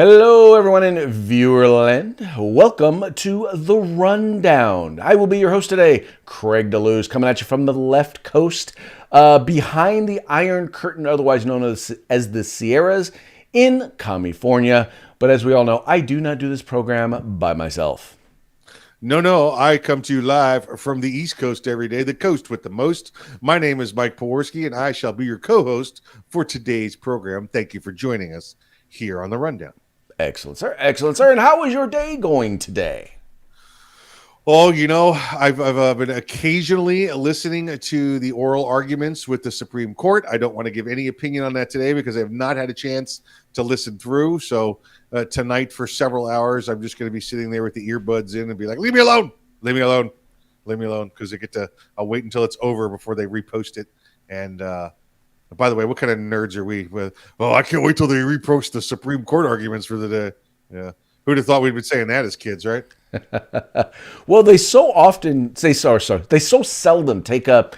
Hello, everyone in Viewerland. Welcome to The Rundown. I will be your host today, Craig DeLuz, coming at you from the left coast, behind the Iron Curtain, otherwise known as the Sierras, in California. But as we all know, I do not do this program by myself. No, I come to you live from the East Coast every day, the coast with the most. My name is Mike Poworski, and I shall be your co-host for today's program. Thank you for joining us here on The Rundown. Excellent, sir. Excellent, sir. And how is your day going today? Oh, I've been occasionally listening to the oral arguments with the Supreme Court. I don't want to give any opinion on that today because I have not had a chance to listen through. So tonight for several hours, I'm just going to be sitting there with the earbuds in and be like, leave me alone, leave me alone, leave me alone. Because I'll wait until it's over before they repost it. And by the way, what kind of nerds are we? Oh, I can't wait till they repost the Supreme Court arguments for the day. Yeah. Who'd have thought we'd been saying that as kids, right? Well, they so often they so seldom take up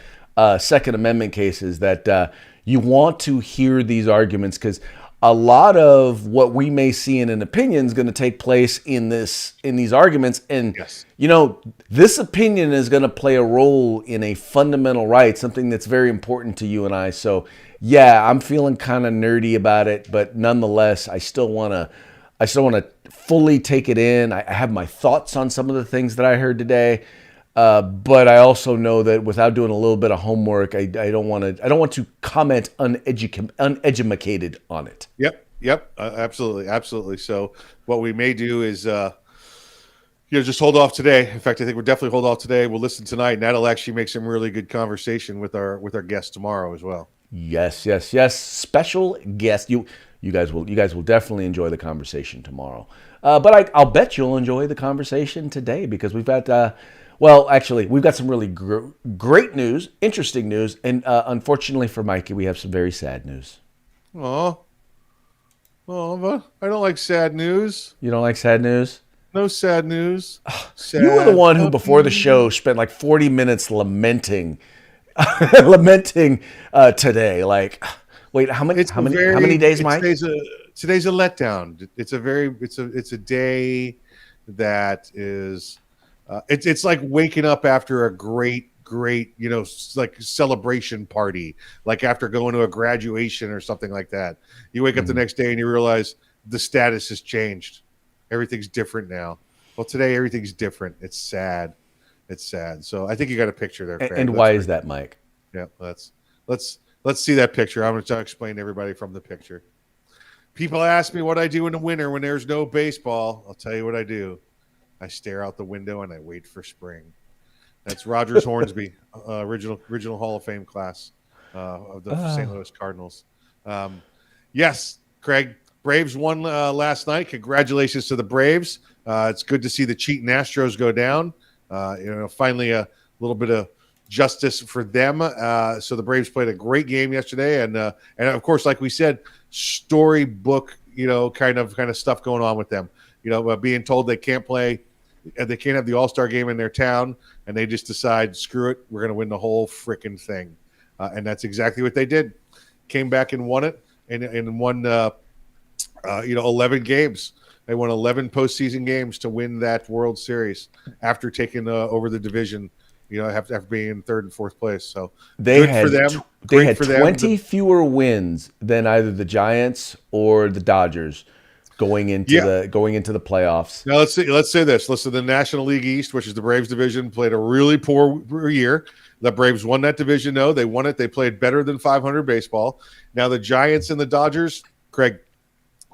Second Amendment cases that you want to hear these arguments because a lot of what we may see in an opinion is going to take place in these arguments, and Yes. This opinion is going to play a role in a fundamental right, something that's very important to you and I. So, yeah, I'm feeling kind of nerdy about it, but nonetheless, I still want to fully take it in. I have my thoughts on some of the things that I heard today, but I also know that without doing a little bit of homework, I don't want to comment uneducated on it. Yep, absolutely. So what we may do is, just hold off today. In fact, I think we'll definitely hold off today. We'll listen tonight, and that'll actually make some really good conversation with our guests tomorrow as well. Yes. Special guest. You guys will definitely enjoy the conversation tomorrow. But I'll bet you'll enjoy the conversation today because we've got we've got some really great news, interesting news, and unfortunately for Mikey, we have some very sad news. But I don't like sad news. You don't like sad news? No sad news. You were the one who, before the show, spent like 40 minutes lamenting today. Like, wait, how many days, Mike? Today's a letdown. It's a day that is. It's like waking up after a great, like celebration party, like after going to a graduation or something like that. You wake up the next day and you realize the status has changed. Everything's different now. Well, today everything's different. It's sad. So I think you got a picture there, Craig. And why is that, Mike? Yeah, let's see that picture. I'm going to explain to everybody from the picture. People ask me what I do in the winter when there's no baseball. I'll tell you what I do. I stare out the window and I wait for spring. That's Rogers Hornsby, original Hall of Fame class of the St. Louis Cardinals. Yes, Craig. Braves won last night. Congratulations to the Braves. It's good to see the cheating Astros go down. Finally a little bit of justice for them. So the Braves played a great game yesterday, and of course, like we said, storybook, kind of stuff going on with them. Being told they can't play, they can't have the All-Star game in their town, and they just decide, screw it, we're going to win the whole freaking thing, and that's exactly what they did. Came back and won it, and won 11 games. They won 11 postseason games to win that World Series after taking over the division. After being in third and fourth place. So they had 20 fewer wins than either the Giants or the Dodgers going into the playoffs. Now let's say this. Listen, the National League East, which is the Braves division, played a really poor year. The Braves won that division. No, they won it. They played better than 500 baseball. Now the Giants and the Dodgers, Craig,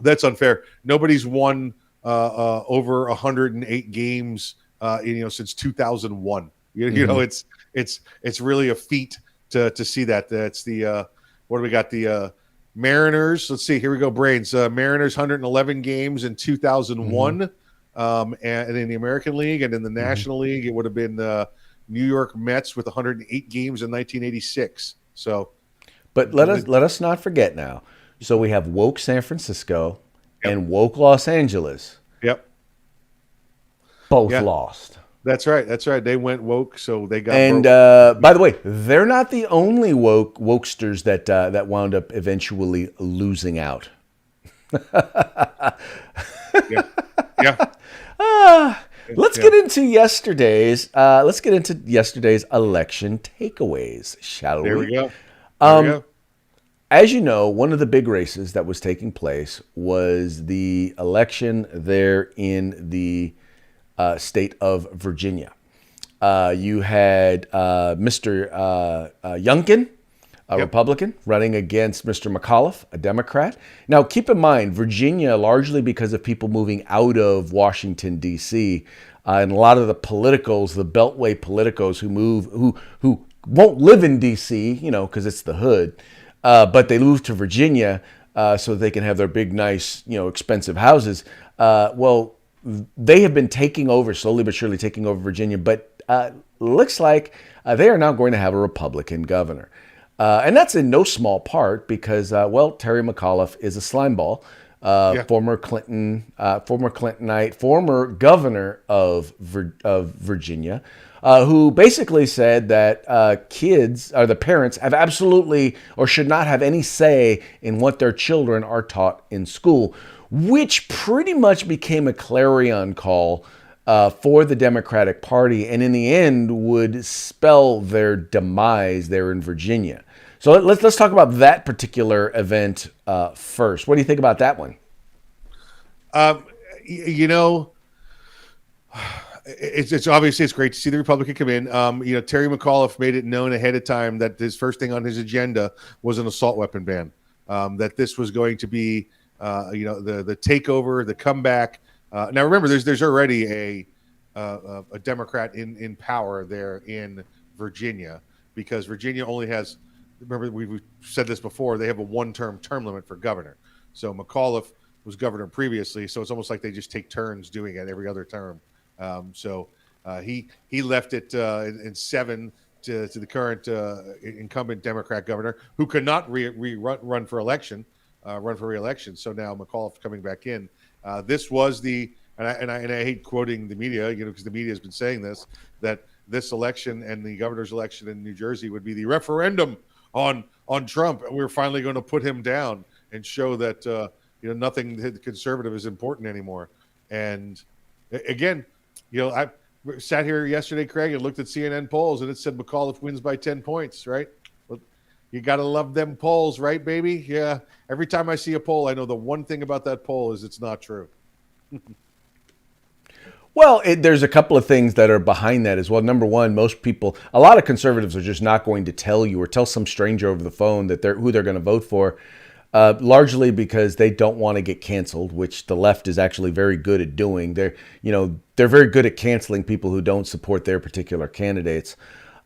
that's unfair. Nobody's won over 108 games since 2001. It's really a feat to see that. That's the what do we got? The Mariners. Let's see. Here we go. Brains. Mariners 111 games in 2001, and in the American League and in the National League, it would have been New York Mets with 108 games in 1986. So, but let us not forget now. So we have woke San Francisco and woke Los Angeles. Yep. Both lost. That's right. They went woke, so they got. And by the way, they're not the only wokesters that wound up eventually losing out. Yeah, yeah, Let's yeah. get into yesterday's. Let's get into yesterday's election takeaways, shall There we? we go. There we go. As you know, one of the big races that was taking place was the election there in the state of Virginia. You had Mr. Youngkin, a Yep. Republican, running against Mr. McAuliffe, a Democrat. Now, keep in mind, Virginia, largely because of people moving out of Washington, D.C., and a lot of the politicos, the Beltway politicos who won't live in D.C., because it's the hood, but they move to Virginia so they can have their big, nice, expensive houses. Well, they have been taking over, slowly but surely taking over Virginia, but looks like they are now going to have a Republican governor. And that's in no small part because, Terry McAuliffe is a slimeball, Yeah. former Clintonite, former governor of Virginia, who basically said that kids or the parents have absolutely or should not have any say in what their children are taught in school, which pretty much became a clarion call for the Democratic Party, and in the end would spell their demise there in Virginia. So let's talk about that particular event first. What do you think about that one? Um, you know, it's obviously it's great to see the Republican come in. Terry McAuliffe made it known ahead of time that his first thing on his agenda was an assault weapon ban. That this was going to be, the takeover, the comeback. Now remember, there's already a Democrat in power there in Virginia because Virginia only has. Remember, we've said this before. They have a one-term term limit for governor. So McAuliffe was governor previously, so it's almost like they just take turns doing it every other term. He left it in seven to the current incumbent Democrat governor who could not run for election, run for re-election. So now McAuliffe coming back in. This was and I hate quoting the media, because the media has been saying that this election and the governor's election in New Jersey would be the referendum on Trump. We're finally going to put him down and show that nothing conservative is important anymore. And again, I sat here yesterday, Craig, and looked at CNN polls, and it said McAuliffe wins by 10 points, right? Well, you got to love them polls, right, baby? Yeah. Every time I see a poll, I know the one thing about that poll is it's not true. Well, there's a couple of things that are behind that as well. Number one, a lot of conservatives are just not going to tell you or tell some stranger over the phone that who they're going to vote for, largely because they don't want to get canceled, which the left is actually very good at doing. They're very good at canceling people who don't support their particular candidates.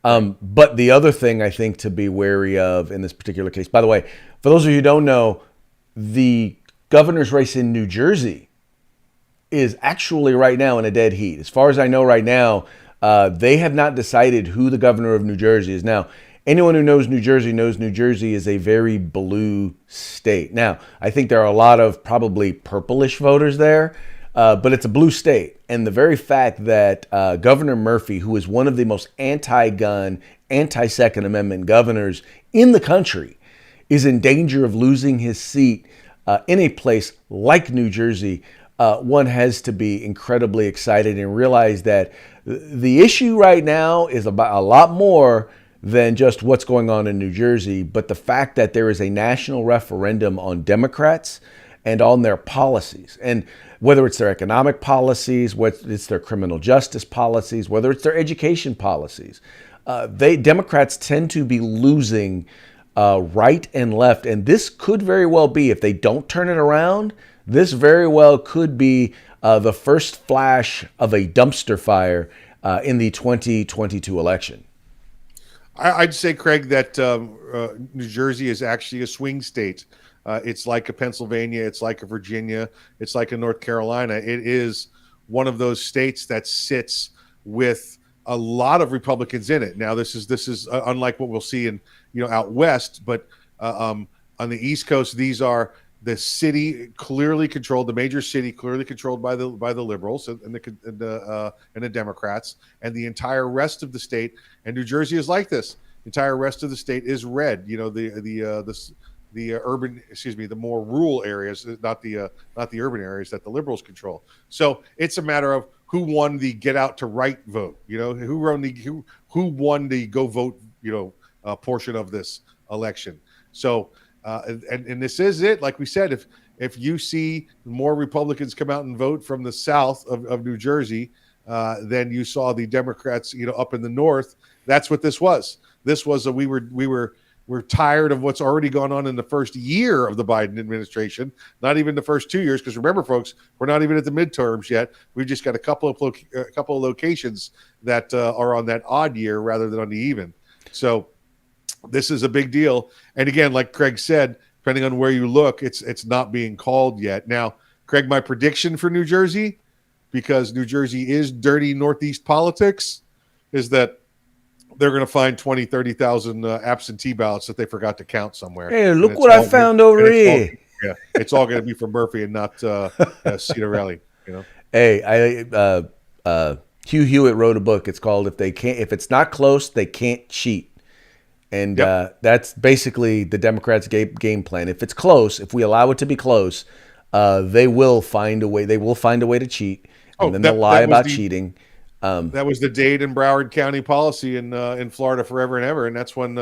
But the other thing I think to be wary of in this particular case, by the way, for those of you who don't know, the governor's race in New Jersey is actually right now in a dead heat. As far as I know right now, they have not decided who the governor of New Jersey is. Now, anyone who knows New Jersey is a very blue state. Now, I think there are a lot of probably purplish voters there, but it's a blue state. And the very fact that Governor Murphy, who is one of the most anti-gun, anti-Second Amendment governors in the country, is in danger of losing his seat in a place like New Jersey, one has to be incredibly excited and realize that the issue right now is about a lot more than just what's going on in New Jersey, but the fact that there is a national referendum on Democrats and on their policies. And whether it's their economic policies, whether it's their criminal justice policies, whether it's their education policies, Democrats tend to be losing right and left. And this could very well be, if they don't turn it around, this very well could be the first flash of a dumpster fire in the 2022 election. I'd say, Craig, that New Jersey is actually a swing state. It's like a Pennsylvania. It's like a Virginia. It's like a North Carolina. It is one of those states that sits with a lot of Republicans in it. Now, this is unlike what we'll see in out west, but on the East Coast, these are the city clearly controlled, the major city clearly controlled by the liberals and the Democrats, and the entire rest of the state. And New Jersey is like this. The entire rest of the state is red. the more rural areas, not the urban areas that the liberals control. So it's a matter of who won the get out to write vote. Who won the go vote portion of this election. So and this is it. Like we said, if you see more Republicans come out and vote from the south of New Jersey than you saw the Democrats up in the north, that's what this was. This was we're tired of what's already gone on in the first year of the Biden administration, not even the first 2 years. Because remember, folks, we're not even at the midterms yet. We've just got a couple of locations that are on that odd year rather than on the even. So this is a big deal. And again, like Craig said, depending on where you look, it's not being called yet. Now, Craig, my prediction for New Jersey, because New Jersey is dirty Northeast politics, is that they're going to find 20, 30,000 absentee ballots that they forgot to count somewhere. Hey, look what I found over here. It's all going to be for Murphy and not Citarelli. Hey, Hugh Hewitt wrote a book. It's called "If it's not close, they can't cheat," and that's basically the Democrats' game plan. If it's close, if we allow it to be close, they will find a way. They will find a way to cheat, and then they'll lie about cheating. That was the Dade and Broward County policy in Florida forever and ever, and that's when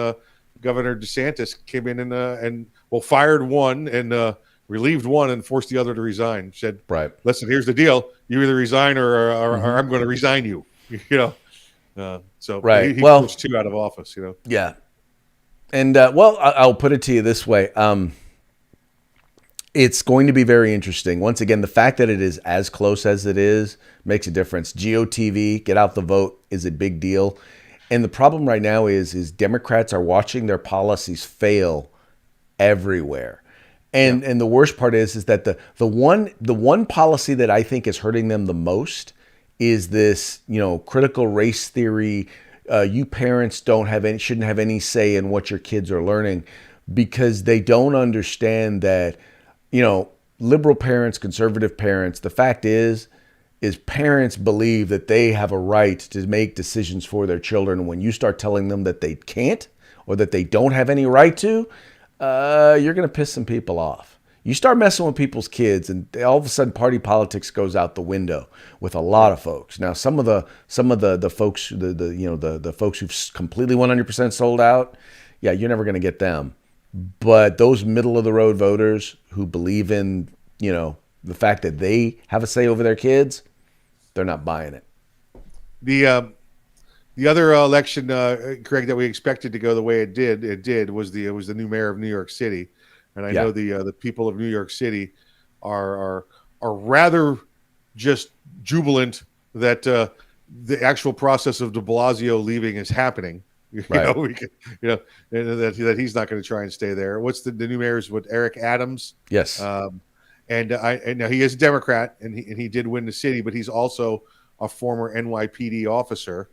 Governor DeSantis came in and fired one and relieved one and forced the other to resign. Said, "Right, listen, here's the deal: you either resign or I'm going to resign you." So right. He forced two out of office. Yeah, and I'll put it to you this way. It's going to be very interesting. Once again, the fact that it is as close as it is makes a difference. GOTV, get out the vote, is a big deal. And the problem right now is Democrats are watching their policies fail everywhere. And the worst part is that the one policy that I think is hurting them the most is this, critical race theory. You parents shouldn't have any say in what your kids are learning, because they don't understand that, liberal parents, conservative parents, the fact is parents believe that they have a right to make decisions for their children. When you start telling them that they can't or that they don't have any right to, you're going to piss some people off. You start messing with people's kids, and all of a sudden party politics goes out the window with a lot of folks. Now, some of the folks, the folks who've completely 100% sold out, yeah, you're never going to get them. But those middle of the road voters who believe in, the fact that they have a say over their kids, they're not buying it. The other election, Craig, that we expected to go the way it did was the new mayor of New York City, and I know the people of New York City are rather just jubilant that the actual process of De Blasio leaving is happening. That he's not going to try and stay there. What's the new mayor's? Eric Adams? Yes. And now he is a Democrat, and he did win the city, but he's also a former NYPD officer.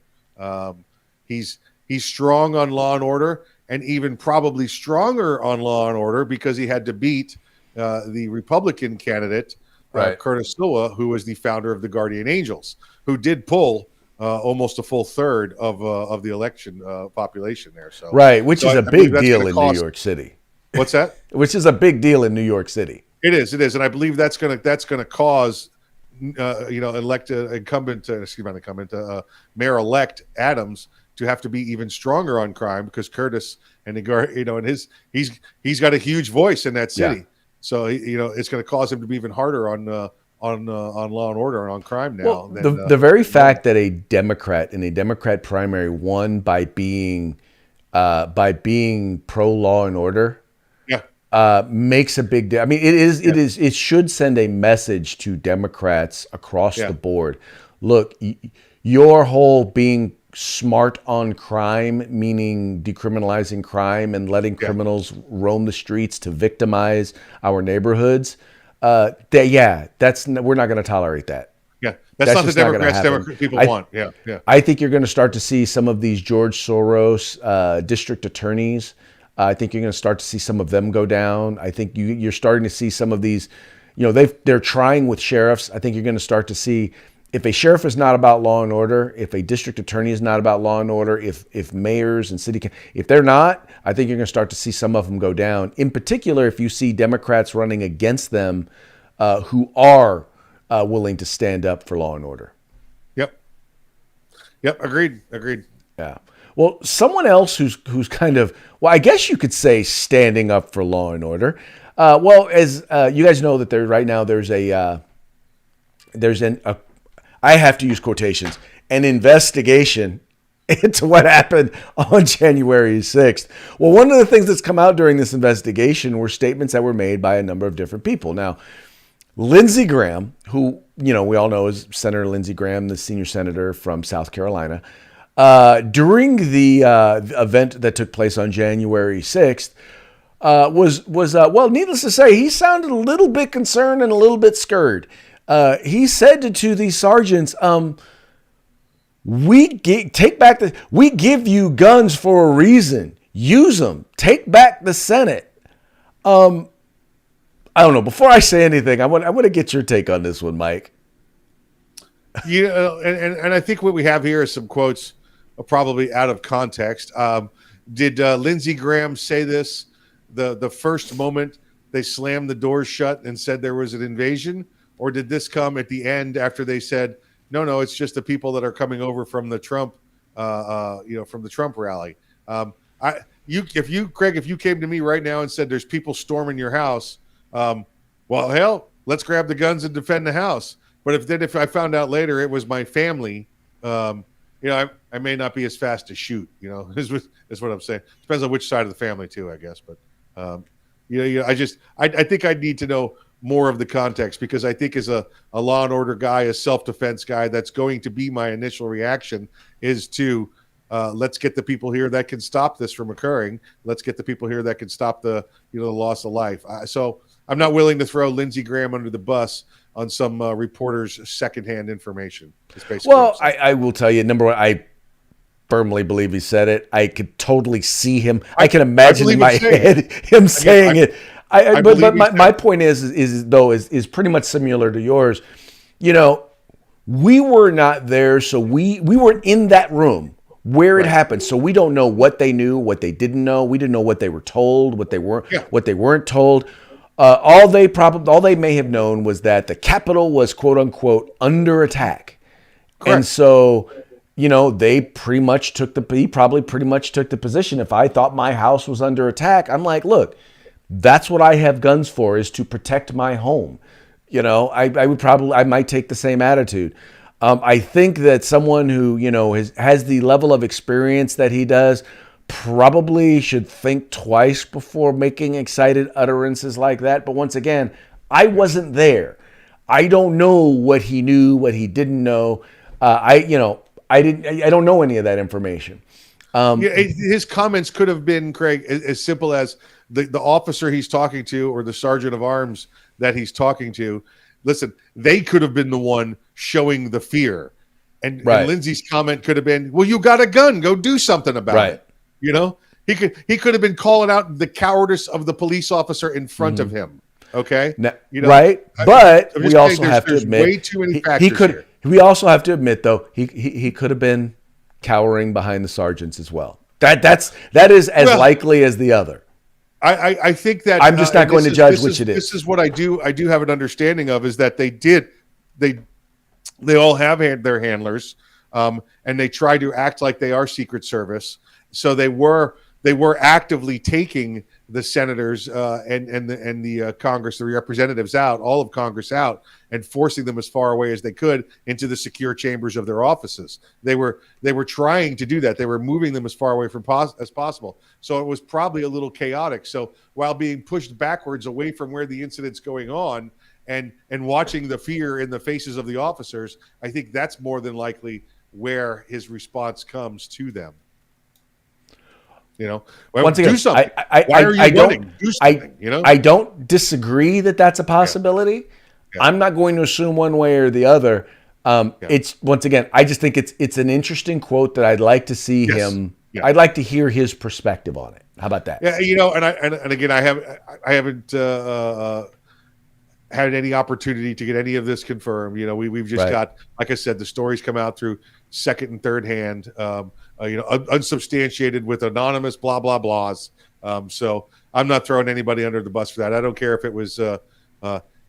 He's strong on law and order, and even probably stronger on law and order because he had to beat the Republican candidate, Curtis Sliwa, who was the founder of the Guardian Angels, who did pull almost a full third of the election population there. So which is a big deal in New York City. What's that? Which is a big deal in New York City. It is, and I believe that's going to cause Mayor-elect Adams to have to be even stronger on crime, because Curtis and he's got a huge voice in that city. So it's going to cause him to be even harder on law and order and on crime now. Well, the very fact that a Democrat in a Democrat primary won by being pro law and order makes a big deal. I mean, it should send a message to Democrats across the board. Look, your whole being smart on crime, meaning decriminalizing crime and letting criminals roam the streets to victimize our neighborhoods. We're not going to tolerate that. Yeah, that's not the Democrat people want. Yeah. I think you're going to start to see some of these George Soros district attorneys. I think you're going to start to see some of them go down. I think you're starting to see some of these. They're trying with sheriffs. I think you're going to start to see if a sheriff is not about law and order, if a district attorney is not about law and order, if mayors and if they're not, I think you're going to start to see some of them go down. In particular, if you see Democrats running against them who are willing to stand up for law and order. Yep. Agreed. Yeah. Well, someone else who's kind of, well, I guess you could say standing up for law and order. As you guys know that I have to use quotations, an investigation into what happened on January 6th. Well, one of the things that's come out during this investigation were statements that were made by a number of different people. Now, Lindsey Graham, who, we all know is Senator Lindsey Graham, the senior senator from South Carolina, during the event that took place on January 6th, needless to say, he sounded a little bit concerned and a little bit scared. He said to these sergeants, we give you guns for a reason. Use them. Take back the Senate. I don't know. Before I say anything, I want to get your take on this one, Mike. And I think what we have here is some quotes probably out of context. Did Lindsey Graham say this the first moment they slammed the doors shut and said there was an invasion? Or did this come at the end after they said, no, it's just the people that are coming over from the Trump, from the Trump rally? Craig, if you came to me right now and said there's people storming your house, hell, let's grab the guns and defend the house. But if I found out later it was my family, I may not be as fast to shoot. Is what I'm saying. Depends on which side of the family too, I guess. But I think I'd need to know more of the context, because I think as a law and order guy, a self-defense guy, that's going to be my initial reaction is to let's get the people here that can stop this from occurring. Let's get the people here that can stop the loss of life. So I'm not willing to throw Lindsey Graham under the bus on some reporter's secondhand information. Well, I will tell you, number one, I firmly believe he said it. I could totally see him. I can imagine in my head him saying it. But my point is pretty much similar to yours. We were not there, so we weren't in that room where it happened. So we don't know what they knew, what they didn't know. We didn't know what they were told, what they weren't told. All they may have known was that the Capitol was quote unquote under attack. Correct. And so, they pretty much took the position. If I thought my house was under attack, I'm like, look, that's what I have guns for, is to protect my home. I might take the same attitude. I think that someone who, has the level of experience that he does probably should think twice before making excited utterances like that. But once again, I wasn't there. I don't know what he knew, what he didn't know. I don't know any of that information. His comments could have been, Craig, as simple as the officer he's talking to, or the sergeant of arms that he's talking to. Listen, they could have been the one showing the fear. And Lindsey's comment could have been, well, you got a gun, go do something about it. He could have been calling out the cowardice of the police officer in front of him. Okay. But we also have to admit, way too many factors here. We also have to admit, though, he could have been cowering behind the sergeants as well. That is as likely as the other. I think that I'm just not going to judge which it is. This is what I do have an understanding of, is that they all have their handlers, and they try to act like they are Secret Service. So they were actively taking the senators and the Congress, the representatives out, all of Congress out, and forcing them as far away as they could into the secure chambers of their offices. They were trying to do that. They were moving them as far away as possible. So it was probably a little chaotic. So while being pushed backwards away from where the incident's going on, and watching the fear in the faces of the officers, I think that's more than likely where his response comes to them. Once again, do something. Why are you running? Do something. I don't disagree that that's a possibility. Yeah. I'm not going to assume one way or the other. It's, once again, I just think it's an interesting quote that I'd like to see him. Yeah. I'd like to hear his perspective on it. How about that? Yeah, and again, I haven't. had any opportunity to get any of this confirmed. We've just got, like I said, the stories come out through second and third hand, unsubstantiated with anonymous blah, blah, blahs. So I'm not throwing anybody under the bus for that. I don't care if it was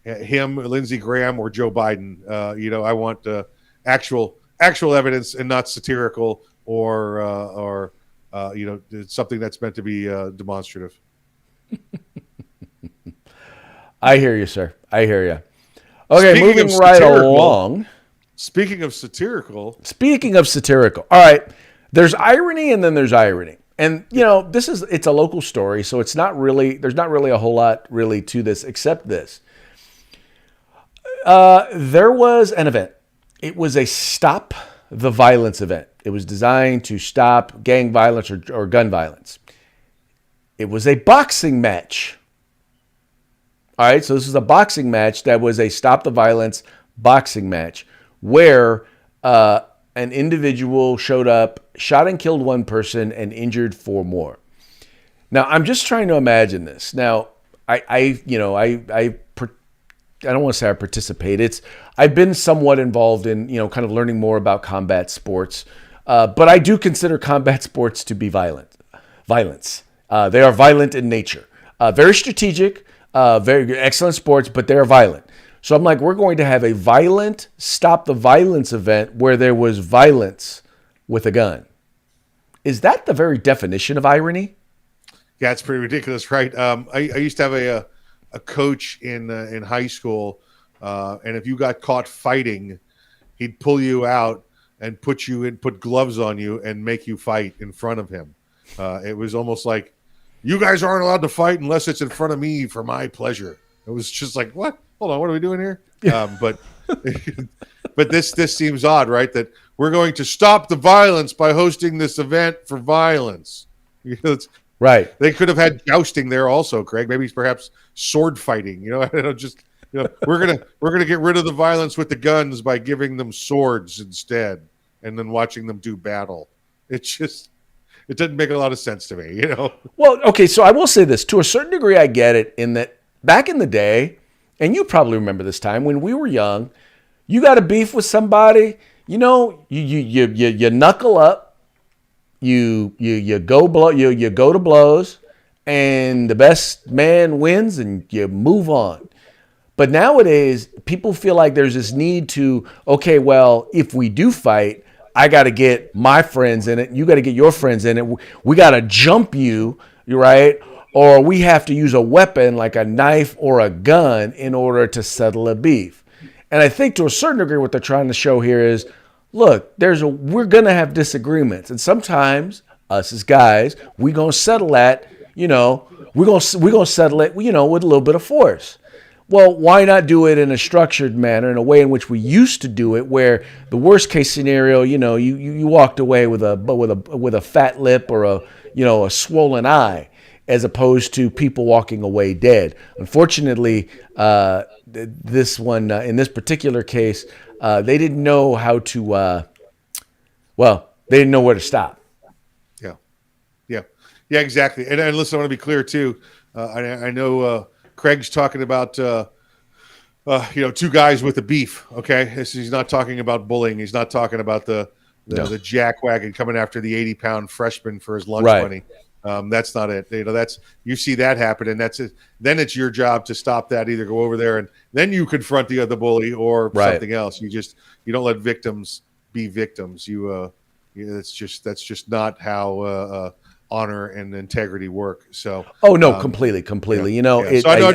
him, Lindsey Graham, or Joe Biden. I want actual evidence and not satirical or something that's meant to be demonstrative. I hear you, sir. I hear you. Okay, moving right along. Speaking of satirical. All right. There's irony and then there's irony. And, it's a local story, so there's not really a whole lot really to this except this. There was an event. It was a Stop the Violence event. It was designed to stop gang violence or gun violence. It was a boxing match. All right, so this is a boxing match that was a Stop the Violence boxing match where an individual showed up, shot and killed one person, and injured 4 more. Now, I'm just trying to imagine this. Now, I don't want to say I participate. I've been somewhat involved in, kind of learning more about combat sports, but I do consider combat sports to be violence. They are violent in nature, very strategic. Very excellent sports, but they're violent. So I'm like, we're going to have a violent Stop the Violence event where there was violence with a gun. Is that the very definition of irony? Yeah, it's pretty ridiculous, right? I used to have a coach in high school, and if you got caught fighting, he'd pull you out and put gloves on you and make you fight in front of him. It was almost like, you guys aren't allowed to fight unless it's in front of me for my pleasure. It was just like, what? Hold on, what are we doing here? But this seems odd, right? That we're going to stop the violence by hosting this event for violence. Right. They could have had jousting there also, Craig. Maybe perhaps sword fighting. We're gonna get rid of the violence with the guns by giving them swords instead, and then watching them do battle. It doesn't make a lot of sense to me, Well, okay, so I will say this. To a certain degree, I get it in that back in the day, and you probably remember this time, when we were young, you got a beef with somebody, you knuckle up, you go to blows, and the best man wins, and you move on. But nowadays, people feel like there's this need to, okay, well, if we do fight, I got to get my friends in it. You got to get your friends in it. We got to jump you, right? Or we have to use a weapon like a knife or a gun in order to settle a beef. And I think to a certain degree what they're trying to show here is, look, we're going to have disagreements. And sometimes us as guys, we're going to settle that, we're going to settle it, with a little bit of force. Well, why not do it in a structured manner, in a way in which we used to do it, where the worst case scenario, you walked away with a fat lip or a swollen eye, as opposed to people walking away dead. Unfortunately, this one in this particular case, they didn't know how to. They didn't know where to stop. Yeah, exactly. And listen, I want to be clear too. I know. Craig's talking about, two guys with a beef. Okay, he's not talking about bullying. He's not talking about the jackwagon coming after the 80-pound freshman for his lunch money. That's not it. You see that happen, and that's it. Then it's your job to stop that. Either go over there and then you confront the other bully, or something else. You don't let victims be victims. That's just not how honor and integrity work. So completely. So I know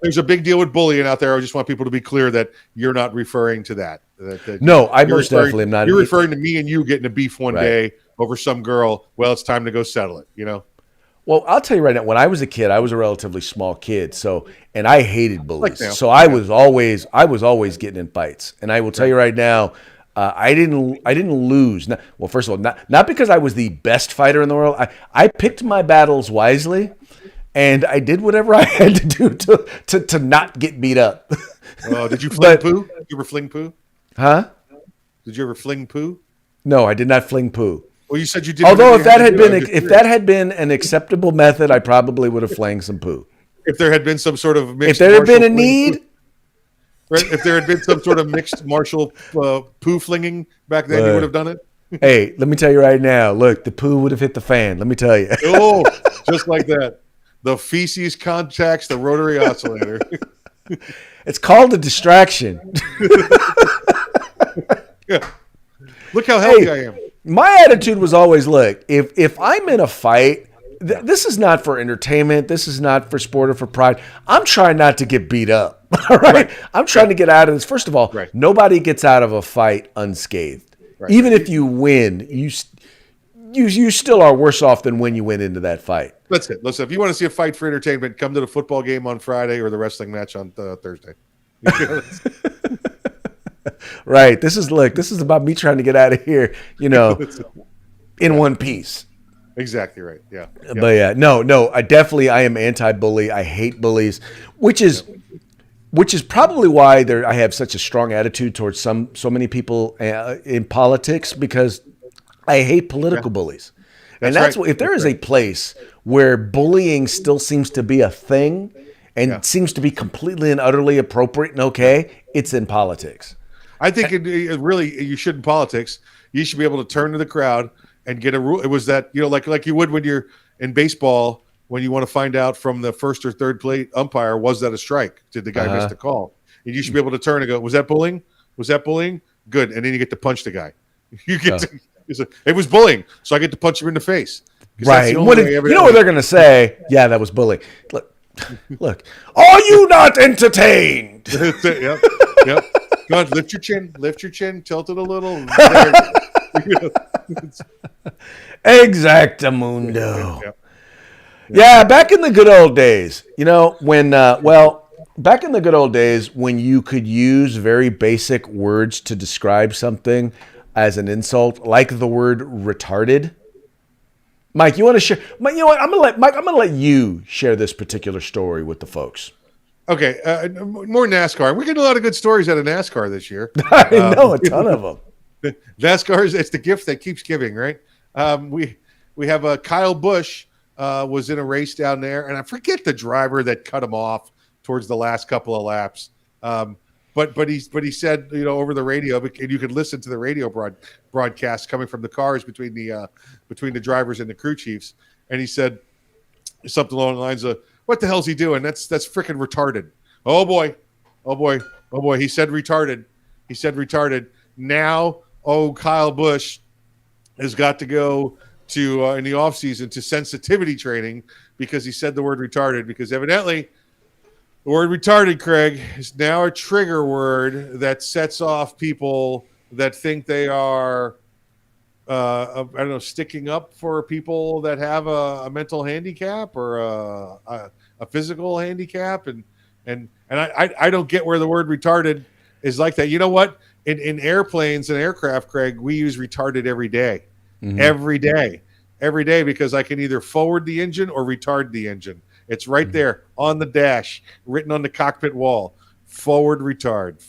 there's a big deal with bullying out there. I just want people to be clear that you're not referring to that. No, I most definitely am not. You're referring to me and you getting a beef one day over some girl. Well, it's time to go settle it. Well, I'll tell you right now, when I was a kid, I was a relatively small kid, and I hated bullies. So I was always getting in fights. And I will tell you right now, I didn't lose. Well, first of all, not because I was the best fighter in the world. I picked my battles wisely, and I did whatever I had to do to not get beat up. Did you fling poo? Did you ever fling poo? Huh? Did you ever fling poo? No, I did not fling poo. Well, you said you did. Although if that had been an acceptable method, I probably would have flanged some poo. If there had been some sort of mixed if there had been a need, Right? If there had been some sort of mixed martial poo flinging back then, you would have done it. Hey, let me tell you right now. Look, the poo would have hit the fan. Let me tell you. Oh, just like that. The feces contacts the rotary oscillator. It's called a distraction. Yeah. Look how healthy I am. My attitude was always, look, if I'm in a fight, this is not for entertainment. This is not for sport or for pride. I'm trying not to get beat up. All right. I'm trying to get out of this. First of all, nobody gets out of a fight unscathed. Right. Even if you win, you still are worse off than when you went into that fight. That's it. Listen, if you want to see a fight for entertainment, come to the football game on Friday or the wrestling match on Thursday. Right. This is about me trying to get out of here, in one piece. Exactly right. Yeah. But yeah, no, I am anti-bully. I hate bullies, which is probably why I have such a strong attitude towards so many people in politics, because I hate political bullies. And that's right. If there is a place where bullying still seems to be a thing and seems to be completely and utterly appropriate and okay, it's in politics. I think you should in politics. You should be able to turn to the crowd and get a rule. It was that, like you would when you're in baseball, when you want to find out from the first or third plate umpire, was that a strike? Did the guy miss the call? And you should be able to turn and go, was that bullying? Was that bullying? Good. And then you get to punch the guy. It was bullying, so I get to punch him in the face. Right. What they're going to say? Yeah, that was bullying. Look. Are you not entertained? That's it. Yep. Go on, lift your chin, tilt it a little. Exactamundo. Yep. Yeah, back in the good old days, back in the good old days when you could use very basic words to describe something as an insult, like the word retarded. Mike, you want to share? You know what? I'm gonna let you share this particular story with the folks. Okay, more NASCAR. We're getting a lot of good stories out of NASCAR this year. I know a ton of them. NASCAR it's the gift that keeps giving, right? We have Kyle Busch was in a race down there, and I forget the driver that cut him off towards the last couple of laps. But he said, over the radio, and you could listen to the radio broadcast coming from the cars between the drivers and the crew chiefs, and he said something along the lines of, "What the hell's he doing? That's freaking retarded." Oh boy. He said retarded. Now, Kyle Busch has got to go to in the off season to sensitivity training because he said the word retarded, because evidently the word retarded, Craig, is now a trigger word that sets off people that think they are, sticking up for people that have a mental handicap or a physical handicap. And I don't get where the word retarded is like that. You know what? In airplanes and aircraft, Craig, we use retarded every day. Mm-hmm. Every day, because I can either forward the engine or retard the engine. It's right there on the dash, written on the cockpit wall. Forward retard.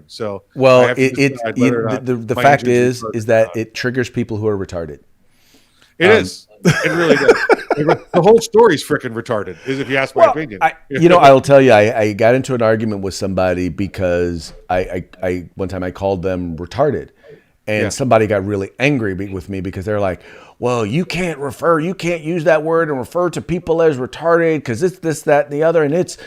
So, well, the fact is that it triggers people who are retarded. It is. It really does. The whole story is freaking retarded, if you ask my opinion. I will tell you, I got into an argument with somebody because I one time I called them retarded. And somebody got really angry with me because they're like, well, you can't use that word and refer to people as retarded because it's this, that, and the other, and it's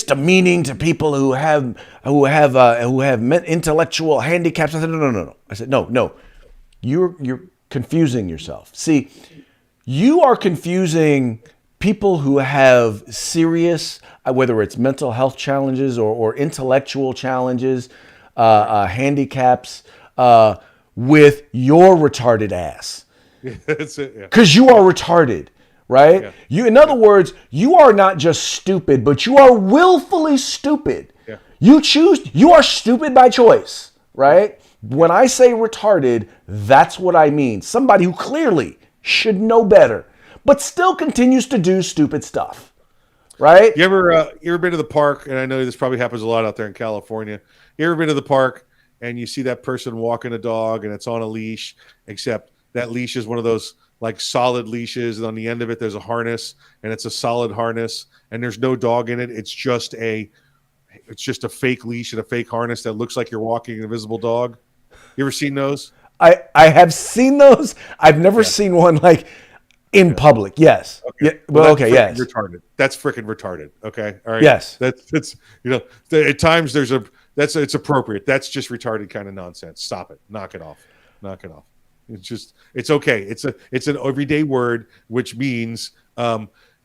demeaning to people who have intellectual handicaps. I said, no. I said, no, you're confusing yourself. See, you are confusing people who have serious, whether it's mental health challenges or intellectual challenges, handicaps, with your retarded ass. That's it. Because you are retarded, right? Yeah. In other words, you are not just stupid, but you are willfully stupid. Yeah. You are stupid by choice, right? When I say retarded, that's what I mean. Somebody who clearly should know better, but still continues to do stupid stuff, right? You ever been to the park? And I know this probably happens a lot out there in California. You ever been to the park and you see that person walking a dog and it's on a leash, except that leash is one of those like solid leashes, and on the end of it there's a harness, and it's a solid harness, and there's no dog in it. It's just a it's just a fake leash and a fake harness that looks like you're walking an invisible dog. You ever seen those? I have seen those. I've never seen one like in public. Yes. Okay. Yeah. Well, okay. Yes. Retarded. That's freaking retarded. Okay. All right. Yes. That's at times it's appropriate. That's just retarded kind of nonsense. Stop it. Knock it off. Knock it off. It's okay. It's an everyday word, which means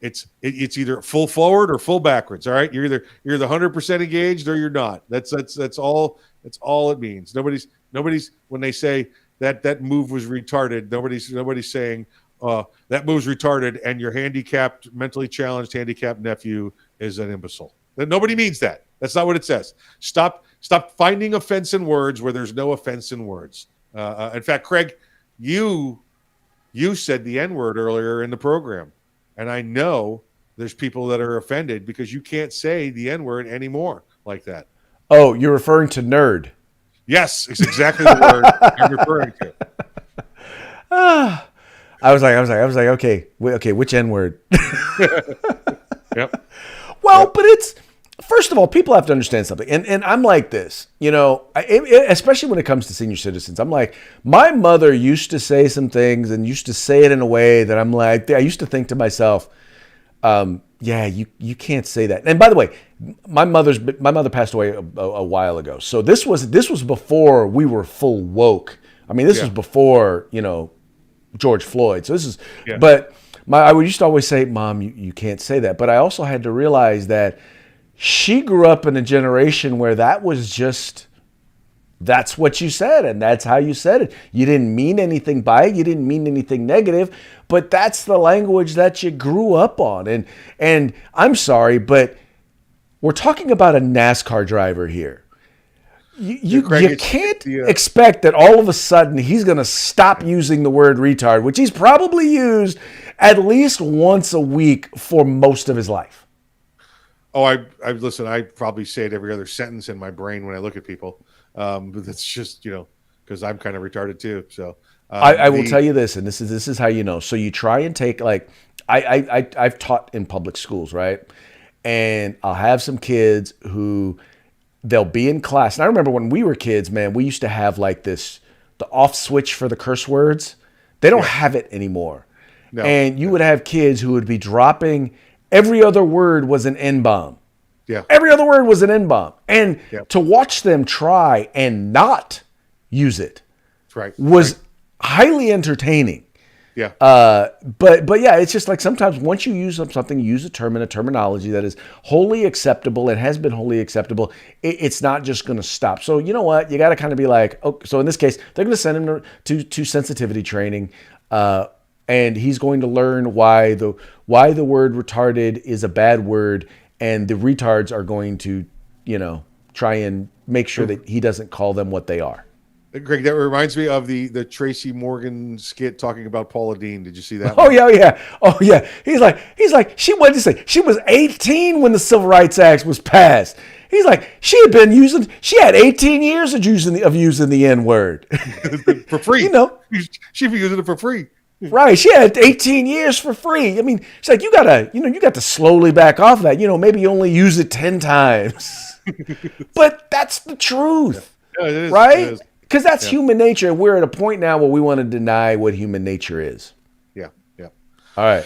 it's either full forward or full backwards. All right. You're either 100% engaged or you're not. That's all it means. Nobody's when they say that move was retarded. Nobody's saying that move's retarded and your mentally challenged handicapped nephew is an imbecile. Nobody means that. That's not what it says. Stop finding offense in words where there's no offense in words. In fact, Craig, you said the N-word earlier in the program, and I know there's people that are offended because you can't say the N-word anymore like that. Oh, you're referring to nerd. Yes, it's exactly the word I'm referring to. I was like, okay, which N word? Yep. Well, but it's, first of all, people have to understand something. And I'm like this, especially when it comes to senior citizens. I'm like, my mother used to say some things and used to say it in a way that I'm like, I used to think to myself, yeah, you can't say that. And by the way, my mother passed away a while ago. So this was before we were full woke. I mean, this was before, George Floyd. So this is, but I used to always say, Mom, you can't say that. But I also had to realize that she grew up in a generation where that was just, that's what you said, and that's how you said it. You didn't mean anything by it. You didn't mean anything negative, but that's the language that you grew up on. And I'm sorry, but we're talking about a NASCAR driver here. You can't expect that all of a sudden he's going to stop using the word retard, which he's probably used at least once a week for most of his life. Oh, I listen. I probably say it every other sentence in my brain when I look at people. But that's just because I'm kind of retarded too. So I will tell you this, and this is how you know. So you try and take I've taught in public schools, right? And I'll have some kids who they'll be in class. And I remember when we were kids, man, we used to have like the off switch for the curse words. They don't have it anymore. No. And you would have kids who would be dropping. Every other word was an N-bomb. Yeah. Every other word was an N-bomb. And to watch them try and not use it was highly entertaining. Yeah. But yeah, it's just like sometimes once you use something, you use a term and a terminology that is wholly acceptable and has been wholly acceptable, it's not just going to stop. So you know what? You got to kind of be like, oh, so in this case, they're going to send him to sensitivity training. And he's going to learn why the word retarded is a bad word, and the retards are going to, try and make sure that he doesn't call them what they are. Greg, that reminds me of the Tracy Morgan skit talking about Paula Deen. Did you see that? Oh yeah. He's like, she wanted to say she was 18 when the Civil Rights Act was passed. He's like, she had 18 years of using the N-word. For free. She'd be using it for free. Right. She had 18 years for free. I mean, it's like, you got to slowly back off that, maybe you only use it 10 times, but that's the truth, yeah, it is, right? Because that's human nature. We're at a point now where we want to deny what human nature is. Yeah. All right.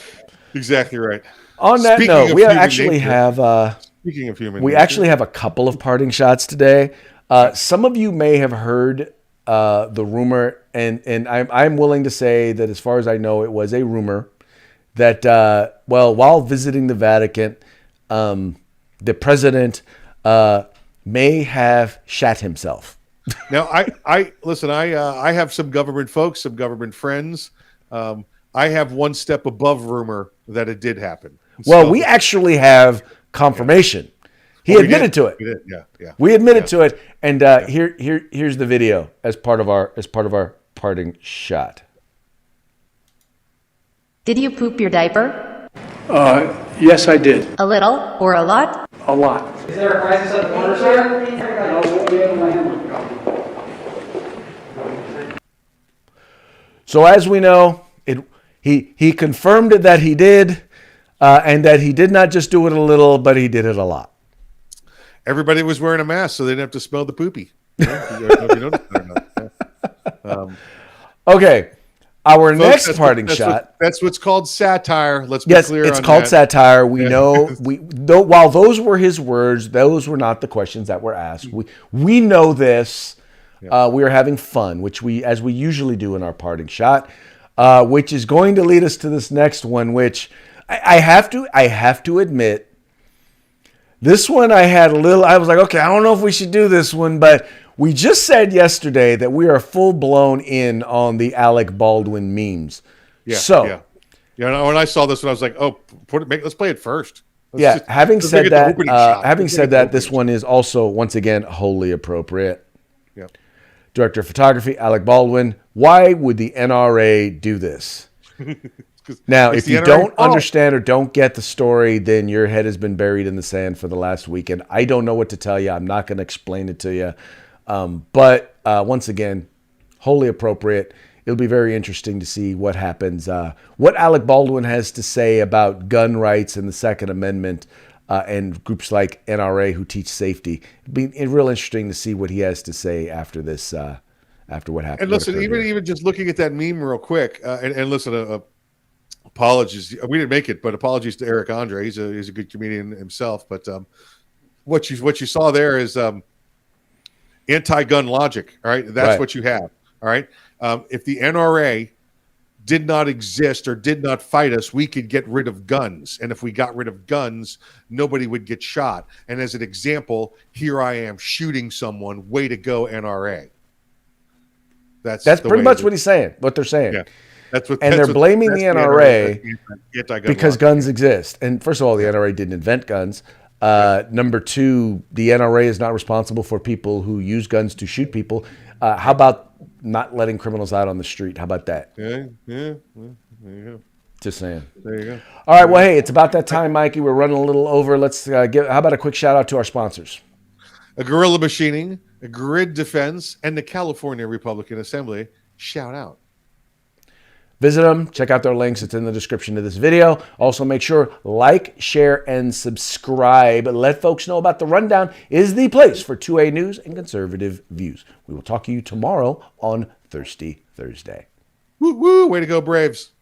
Exactly right. On that note, we actually have, speaking of human we nature, actually have a couple of parting shots today. Some of you may have heard the rumor, and I'm willing to say that as far as I know, it was a rumor that, while visiting the Vatican, the president may have shat himself. Now, I listen. I have some government folks, some government friends. I have one step above rumor that it did happen. Well, we actually have confirmation. He admitted to it. We did. Yeah. We admitted to it, and here's the video as part of our parting shot. Did you poop your diaper? Yes, I did. A little or a lot? A lot. Is there a crisis at the corner here? So as we know, he confirmed it that he did, and that he did not just do it a little, but he did it a lot. everybody was wearing a mask so they didn't have to smell the poopy. You know? I don't know if you noticed that or not. Yeah. Okay. Our Folks, next parting shot. That's what's called satire. Let's be Yes, clear it's on called that. satire. We know while those were his words, those were not the questions that were asked. We know this. We are having fun, as we usually do in our parting shot, which is going to lead us to this next one, which I have to admit, this one I was like, okay, I don't know if we should do this one, but we just said yesterday that we are full blown in on the Alec Baldwin memes. Yeah. When I saw this one, I was like, "Oh, let's play it first." Having let's said make it the opening shot. that, this one is also once again wholly appropriate. Yeah. Director of photography Alec Baldwin. Why would the NRA do this? Now, if you don't understand or don't get the story, then your head has been buried in the sand for the last weekend. I don't know what to tell you. I'm not going to explain it to you. But once again, wholly appropriate. It'll be very interesting to see what happens, what Alec Baldwin has to say about gun rights and the Second Amendment and groups like NRA who teach safety. It'll be real interesting to see what he has to say after this, after what happened. And listen, even just looking at that meme real quick, and listen, apologies. We didn't make it, but apologies to Eric Andre. He's a good comedian himself. But what you saw there is anti-gun logic. All right, that's what you have. All right, if the NRA did not exist or did not fight us, we could get rid of guns. And if we got rid of guns, nobody would get shot. And as an example, here I am shooting someone. Way to go, NRA. That's pretty much what he's saying. What they're saying. Yeah. They're blaming the NRA because logic. guns exist. And first of all, the NRA didn't invent guns. Number two, the NRA is not responsible for people who use guns to shoot people. How about not letting criminals out on the street? How about that? Yeah. Well, there you go. Just saying. There you go. All right. Well, hey, it's about that time, Mikey. We're running a little over. Let's how about a quick shout out to our sponsors? A Guerrilla Machining, a Grid Defense, and the California Republican Assembly. Shout out. Visit them. Check out their links. It's in the description of this video. Also, make sure like, share, and subscribe. Let folks know about The Rundown is the place for 2A news and conservative views. We will talk to you tomorrow on Thirsty Thursday. Woo, woo. Way to go, Braves.